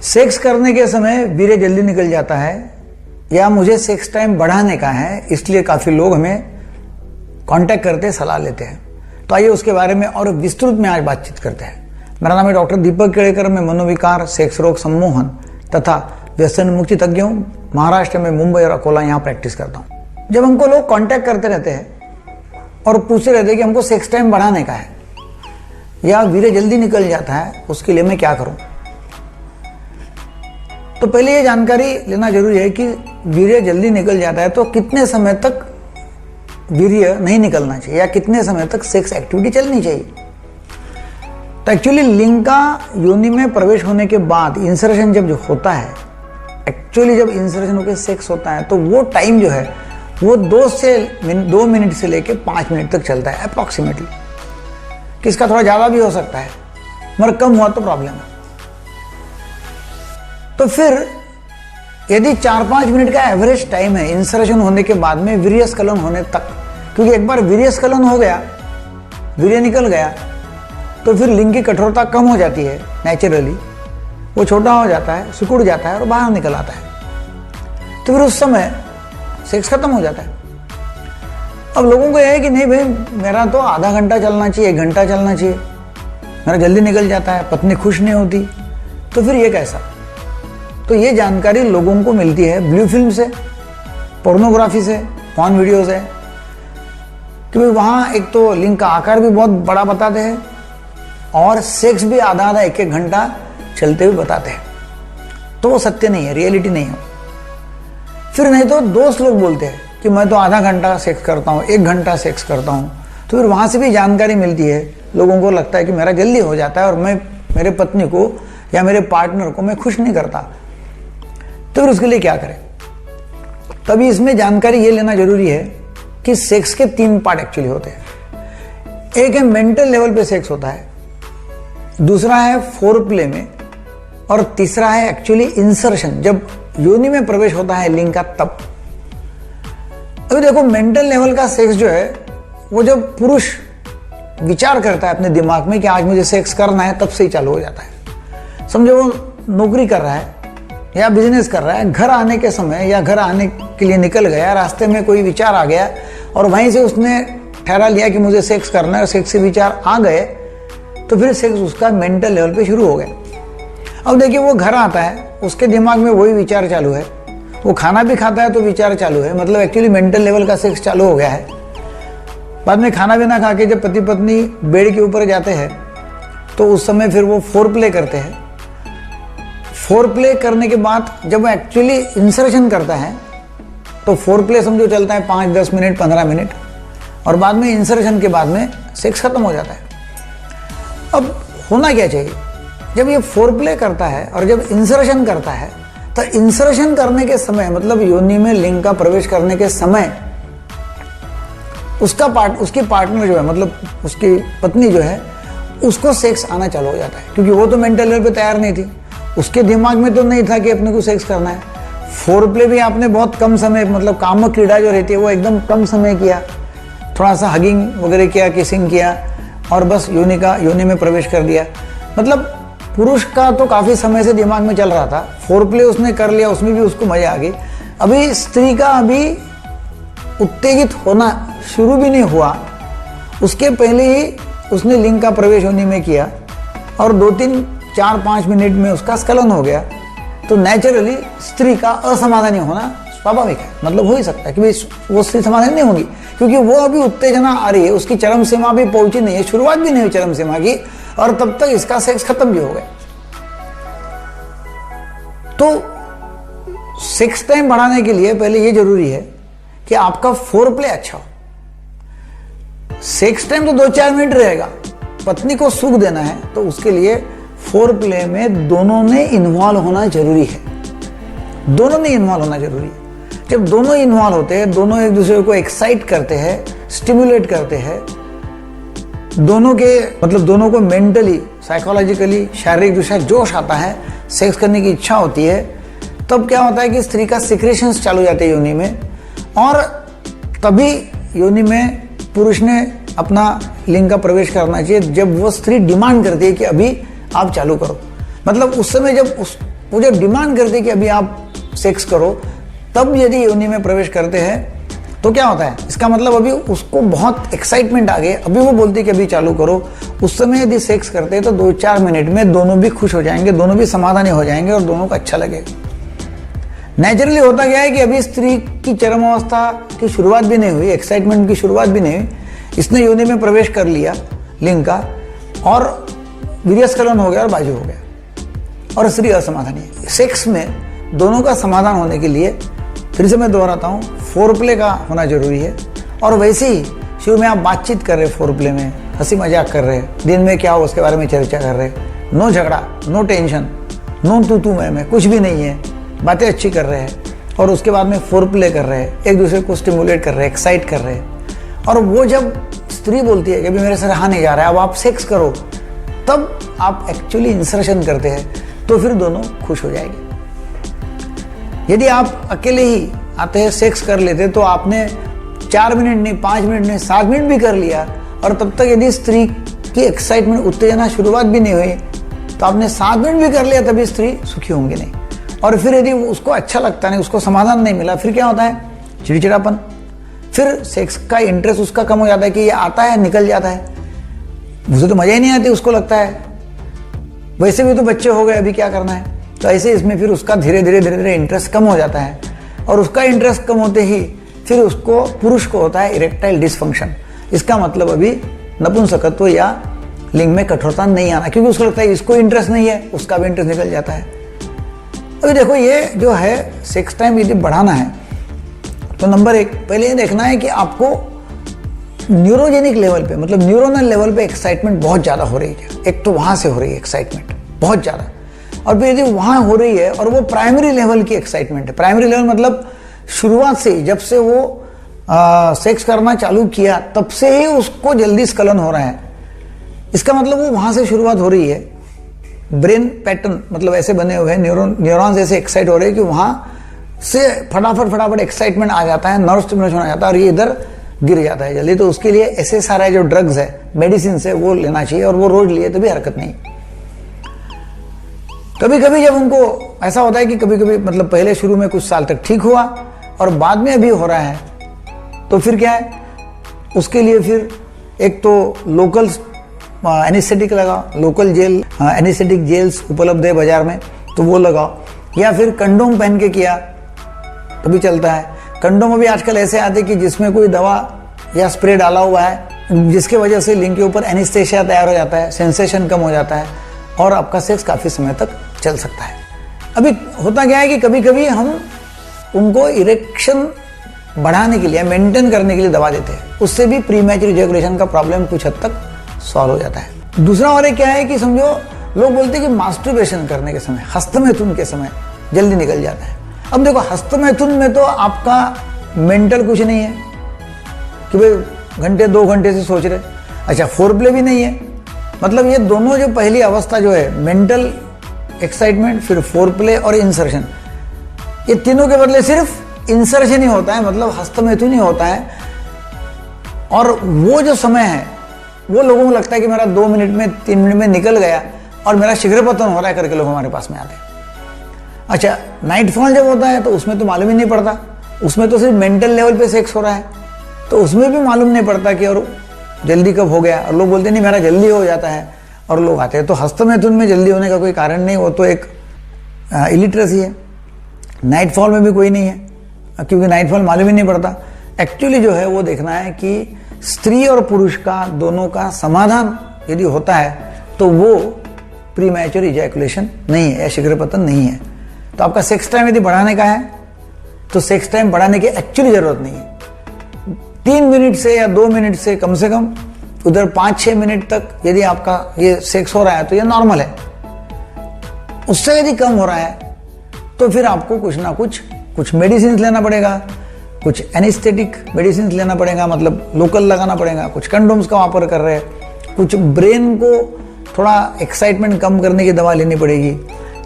Sex करने के समय वीर्य जल्दी निकल जाता है या मुझे सेक्स टाइम बढ़ाने का है, इसलिए काफी लोग हमें कांटेक्ट करते सलाह लेते हैं। तो आइए उसके बारे में और विस्तृत में आज बातचीत करते हैं। मेरा नाम है डॉक्टर दीपक केड़ेकर। मैं मनोविकार, सेक्स रोग सम्मोहन तथा व्यसन मुक्ति तज्ञ हूँ। महाराष्ट्र में मुंबई और अकोला यहाँ प्रैक्टिस करता हूँ। जब हमको लोग कांटेक्ट करते रहते हैं और पूछते रहते हैं कि हमको सेक्स टाइम बढ़ाने का है या वीर्य जल्दी निकल जाता है, उसके लिए मैं क्या करूं, तो पहले ये जानकारी लेना जरूरी है कि वीर्य जल्दी निकल जाता है तो कितने समय तक वीर्य नहीं निकलना चाहिए या कितने समय तक सेक्स एक्टिविटी चलनी चाहिए। तो एक्चुअली लिंग का योनि में प्रवेश होने के बाद इंसर्शन जब जो होता है, एक्चुअली जब इंसर्शन होकर सेक्स होता है तो वो टाइम जो है वो 2 मिनट से लेकर 5 मिनट तक चलता है अप्रॉक्सीमेटली। किसका थोड़ा ज्यादा भी हो सकता है, मगर कम हुआ तो प्रॉब्लम है। तो फिर यदि 4-5 मिनट का एवरेज टाइम है इंसर्शन होने के बाद में वीर्यस्खलन होने तक, क्योंकि एक बार वीर्यस्खलन हो गया, वीर्य निकल गया, तो फिर लिंग की कठोरता कम हो जाती है नेचुरली, वो छोटा हो जाता है, सिकुड़ जाता है और बाहर निकल आता है। तो फिर उस समय सेक्स खत्म हो जाता है। अब लोगों को यह है कि नहीं भाई, मेरा तो आधा घंटा चलना चाहिए, 1 घंटा चलना चाहिए, मेरा जल्दी निकल जाता है, पत्नी खुश नहीं होती, तो फिर ये कैसा। तो ये जानकारी लोगों को मिलती है ब्लू फिल्म से, पोर्नोग्राफी से, पॉर्न वीडियो से, क्योंकि वहाँ एक तो लिंग का आकार भी बहुत बड़ा बताते हैं और सेक्स भी आधा 1-1 घंटा चलते हुए बताते हैं। तो वो सत्य नहीं है, रियलिटी नहीं है। फिर नहीं तो दोस्त लोग बोलते हैं कि मैं तो आधा घंटा सेक्स करता हूँ, 1 घंटा सेक्स करता हूँ, तो फिर वहाँ से भी जानकारी मिलती है। लोगों को लगता है कि मेरा जल्दी हो जाता है और मैं मेरे पत्नी को या मेरे पार्टनर को मैं खुश नहीं करता, तो फिर उसके लिए क्या करें। तभी इसमें जानकारी ये लेना जरूरी है कि सेक्स के 3 पार्ट एक्चुअली होते हैं। एक है मेंटल लेवल पे सेक्स होता है, दूसरा है फोर प्ले में, और तीसरा है एक्चुअली इंसर्शन, जब योनि में प्रवेश होता है लिंग का तब। अभी देखो, मेंटल लेवल का सेक्स जो है वो जब पुरुष विचार करता है अपने दिमाग में कि आज मुझे सेक्स करना है, तब से ही चालू हो जाता है। समझो वो नौकरी कर रहा है या बिजनेस कर रहा है, घर आने के समय या घर आने के लिए निकल गया, रास्ते में कोई विचार आ गया और वहीं से उसने ठहरा लिया कि मुझे सेक्स करना है, सेक्स के विचार आ गए, तो फिर सेक्स उसका मेंटल लेवल पे शुरू हो गया। अब देखिए, वो घर आता है, उसके दिमाग में वही विचार चालू है, वो खाना भी खाता है तो विचार चालू है, मतलब एक्चुअली मेंटल लेवल का सेक्स चालू हो गया है। बाद में खाना पीना खा के जब पति पत्नी बेड के ऊपर जाते हैं तो उस समय फिर वो फोर प्ले करते हैं। फोर प्ले करने के बाद जब वो एक्चुअली इंसर्शन करता है तो फोर प्ले समझो चलता है 5-10 मिनट, 15 मिनट, और बाद में इंसर्शन के बाद में सेक्स खत्म हो जाता है। अब होना क्या चाहिए, जब ये फोर प्ले करता है और जब इंसर्शन करता है, तो इंसर्शन करने के समय मतलब योनि में लिंग का प्रवेश करने के समय उसकी पार्टनर जो है, मतलब उसकी पत्नी जो है, उसको सेक्स आना चालू हो जाता है, क्योंकि वो तो मेंटल लेवल पे तैयार नहीं थी, उसके दिमाग में तो नहीं था कि अपने को सेक्स करना है। फोर प्ले भी आपने बहुत कम समय, मतलब कामुक क्रीड़ा जो रहती है वो एकदम कम समय किया, थोड़ा सा हगिंग वगैरह किया, किसिंग किया और बस योनि में प्रवेश कर दिया। मतलब पुरुष का तो काफी समय से दिमाग में चल रहा था, फोर प्ले उसने कर लिया, उसमें भी उसको मजा आ गई। अभी स्त्री का अभी उत्तेजित होना शुरू भी नहीं हुआ, उसके पहले ही उसने लिंग का प्रवेश योनि में किया और 2-3-4-5 मिनट में उसका स्खलन हो गया, तो नेचुरली स्त्री का असमाधानी होना स्वाभाविक है। मतलब हो ही सकता है कि वो स्त्री समाधान नहीं होगी, क्योंकि वो अभी उत्तेजना आ रही है, उसकी चरम सीमा भी पहुंची नहीं है, शुरुआत भी नहीं हुई चरम सीमा की, और तब तक इसका सेक्स खत्म भी हो गया। तो सेक्स टाइम बढ़ाने के लिए पहले ये जरूरी है कि आपका फोर प्ले अच्छा हो। सेक्स टाइम तो 2-4 मिनट रहेगा, पत्नी को सुख देना है, तो उसके लिए फोर प्ले में दोनों ने इन्वॉल्व होना जरूरी है। दोनों ने इन्वॉल्व होना जरूरी है। जब दोनों इन्वॉल्व होते हैं, दोनों एक दूसरे को एक्साइट करते हैं, स्टिमुलेट करते हैं, दोनों को मेंटली, साइकोलॉजिकली, शारीरिक दृष्टि से जोश आता है, सेक्स करने की इच्छा होती है, तब क्या होता है कि स्त्री का सिक्रेशंस चालू हो जाते हैं योनि में, और तभी योनि में पुरुष ने अपना लिंग का प्रवेश करना चाहिए जब वो स्त्री डिमांड करती है कि अभी आप चालू करो। मतलब उस समय जब वो जब डिमांड करते कि अभी आप सेक्स करो, तब यदि योनि में प्रवेश करते हैं तो क्या होता है, इसका मतलब अभी उसको बहुत एक्साइटमेंट आ गई, अभी वो बोलती कि अभी चालू करो। उस समय यदि सेक्स करते हैं तो 2-4 मिनट में दोनों भी खुश हो जाएंगे, दोनों भी समाधानी हो जाएंगे और दोनों को अच्छा लगेगा। नेचुरली होता क्या है कि अभी स्त्री की चरम अवस्था की शुरुआत भी नहीं हुई, एक्साइटमेंट की शुरुआत भी नहीं हुई, इसने योनि में प्रवेश कर लिया लिंग का, और वीर्यस्खलन हो गया और बाजू हो गया और स्त्री असमाधानी है। सेक्स में दोनों का समाधान होने के लिए, फिर से मैं दोहराता हूँ, फोरप्ले का होना जरूरी है। और वैसे ही शुरू में आप बातचीत कर रहे, फोरप्ले में हंसी मजाक कर रहे, दिन में क्या हो उसके बारे में चर्चा कर रहे, नो झगड़ा, नो टेंशन, नो तू मैं कुछ भी नहीं है, बातें अच्छी कर रहे हैं, और उसके बाद में फोरप्ले कर रहे हैं, एक दूसरे को स्टिमुलेट कर रहे हैं, एक्साइट कर रहे हैं। और वो जब स्त्री बोलती है कि अभी मेरे से रहा नहीं जा रहा है, अब आप सेक्स करो, तब आप एक्चुअली इंसर्शन करते हैं, तो फिर दोनों खुश हो जाएंगे। यदि आप अकेले ही आते हैं, सेक्स कर लेते, तो आपने 4 मिनट नहीं, 5 मिनट नहीं, 7 मिनट भी कर लिया, और तब तक यदि स्त्री की एक्साइटमेंट, उत्तेजना शुरुआत भी नहीं हुई, तो आपने 7 मिनट भी कर लिया, तभी स्त्री सुखी होंगी नहीं। और फिर यदि उसको अच्छा लगता नहीं, उसको समाधान नहीं मिला, फिर क्या होता है, चिड़चिड़ापन, फिर सेक्स का इंटरेस्ट उसका कम हो जाता है कि ये आता है निकल जाता है, मुझे तो मजा ही नहीं आती, उसको लगता है वैसे भी तो बच्चे हो गए, अभी क्या करना है। तो ऐसे इसमें फिर उसका धीरे धीरे इंटरेस्ट कम हो जाता है, और उसका इंटरेस्ट कम होते ही फिर उसको, पुरुष को होता है इरेक्टाइल डिसफंक्शन। इसका मतलब अभी नपुंसकत्व या लिंग में कठोरता नहीं आना, क्योंकि उसको लगता है इसको इंटरेस्ट नहीं है, उसका भी इंटरेस्ट निकल जाता है। अभी देखो, ये जो है सेक्स टाइम यदि बढ़ाना है तो नंबर 1 पहले ये देखना है कि आपको न्यूरोजेनिक लेवल पे, मतलब न्यूरोनल लेवल पे एक्साइटमेंट बहुत ज़्यादा हो रही है। एक तो वहाँ से हो रही है एक्साइटमेंट बहुत ज़्यादा, और फिर यदि वहाँ हो रही है और वो प्राइमरी लेवल की एक्साइटमेंट है, प्राइमरी लेवल मतलब शुरुआत से, जब से वो सेक्स करना चालू किया तब से ही उसको जल्दी स्खलन हो रहा है, इसका मतलब वो वहाँ से शुरुआत हो रही है। ब्रेन पैटर्न मतलब ऐसे बने हुए हैं, न्यूरॉन्स ऐसे एक्साइट हो रहे हैं कि वहाँ से फटाफट एक्साइटमेंट आ जाता है, नर्व स्टिमुलेशन हो जाता है, और ये इधर गिर जाता है जल्दी। तो उसके लिए ऐसे सारे जो ड्रग्स है, मेडिसिन है, वो लेना चाहिए, और वो रोज लिए तो भी हरकत नहीं। कभी कभी जब उनको ऐसा होता है कि कभी कभी मतलब पहले शुरू में कुछ साल तक ठीक हुआ और बाद में अभी हो रहा है, तो फिर क्या है, उसके लिए फिर एक तो लोकल एनेस्थेटिक लगाओ, लोकल जेल, एनेस्थेटिक जेल्स उपलब्ध है बाजार में, तो वो लगाओ, या फिर कंडोम पहन के किया तो भी चलता है। कंडोम भी आजकल ऐसे आते कि जिसमें कोई दवा या स्प्रे डाला हुआ है, जिसके वजह से लिंग के ऊपर एनेस्थेशिया तैयार हो जाता है, सेंसेशन कम हो जाता है, और आपका सेक्स काफ़ी समय तक चल सकता है। अभी होता क्या है कि कभी कभी हम उनको इरेक्शन बढ़ाने के लिए, मेंटेन करने के लिए दवा देते हैं, उससे भी प्रीमैच्योर इजैकुलेशन का प्रॉब्लम कुछ हद तक सॉल्व हो जाता है। दूसरा और एक क्या है कि समझो, लोग बोलते हैं कि मास्टरबेशन करने के समय, हस्तमैथुन के समय जल्दी निकल जाता है। अब देखो, हस्तमैथुन में तो आपका मेंटल कुछ नहीं है कि भाई घंटे 2 घंटे से सोच रहे, अच्छा फोरप्ले भी नहीं है, मतलब ये दोनों जो पहली अवस्था जो है, मेंटल एक्साइटमेंट, फिर फोरप्ले और इंसर्शन, ये तीनों के बदले सिर्फ इंसर्शन ही होता है, मतलब हस्तमैथुन ही होता है। और वो जो समय है, वो लोगों को लगता है कि मेरा 2 मिनट में 3 मिनट में निकल गया और मेरा शीघ्रपतन हो रहा है करके लोग हमारे पास में आते हैं। अच्छा, नाइटफॉल जब होता है तो उसमें तो मालूम ही नहीं पड़ता, उसमें तो सिर्फ मेंटल लेवल पे सेक्स हो रहा है, तो उसमें भी मालूम नहीं पड़ता कि और जल्दी कब हो गया, और लोग बोलते नहीं मेरा जल्दी हो जाता है, और लोग आते हैं। तो हस्तमैथुन में जल्दी होने का कोई कारण नहीं, वो तो एक इलिटरेसी है। नाइटफॉल में भी कोई नहीं है, क्योंकि नाइटफॉल मालूम ही नहीं पड़ता। एक्चुअली जो है वो देखना है कि स्त्री और पुरुष का दोनों का समाधान यदि होता है तो वो प्रीमैच्योर इजैकुलेशन नहीं है या शीघ्रपतन नहीं है। तो आपका सेक्स टाइम यदि बढ़ाने का है तो सेक्स टाइम बढ़ाने की एक्चुअली जरूरत नहीं है। 3 मिनट से या 2 मिनट से कम उधर 5-6 मिनट तक यदि आपका ये सेक्स हो रहा है तो ये नॉर्मल है। उससे यदि कम हो रहा है तो फिर आपको कुछ ना कुछ मेडिसिन लेना पड़ेगा, कुछ एनेस्थेटिक मेडिसिन लेना पड़ेगा, मतलब लोकल लगाना पड़ेगा, कुछ कंडोम्स का वापर कर रहे हैं, कुछ ब्रेन को थोड़ा एक्साइटमेंट कम करने की दवा लेनी पड़ेगी,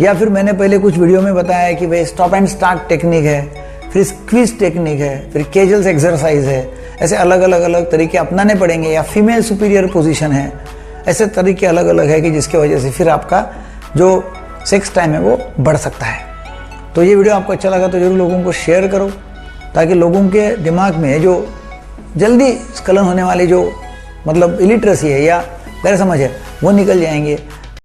या फिर मैंने पहले कुछ वीडियो में बताया है कि भाई स्टॉप एंड स्टार्ट टेक्निक है, फिर स्क्वीज टेक्निक है, फिर केजल्स एक्सरसाइज है, ऐसे अलग अलग तरीके अपनाने पड़ेंगे, या फीमेल सुपीरियर पोजीशन है, ऐसे तरीके अलग अलग है कि जिसके वजह से फिर आपका जो सेक्स टाइम है वो बढ़ सकता है। तो ये वीडियो आपको अच्छा लगा तो जरूर लोगों को शेयर करो, ताकि लोगों के दिमाग में जो जल्दी स्खलन होने वाली जो मतलब इलिटरेसी है या गैर समझ है वो निकल जाएंगे।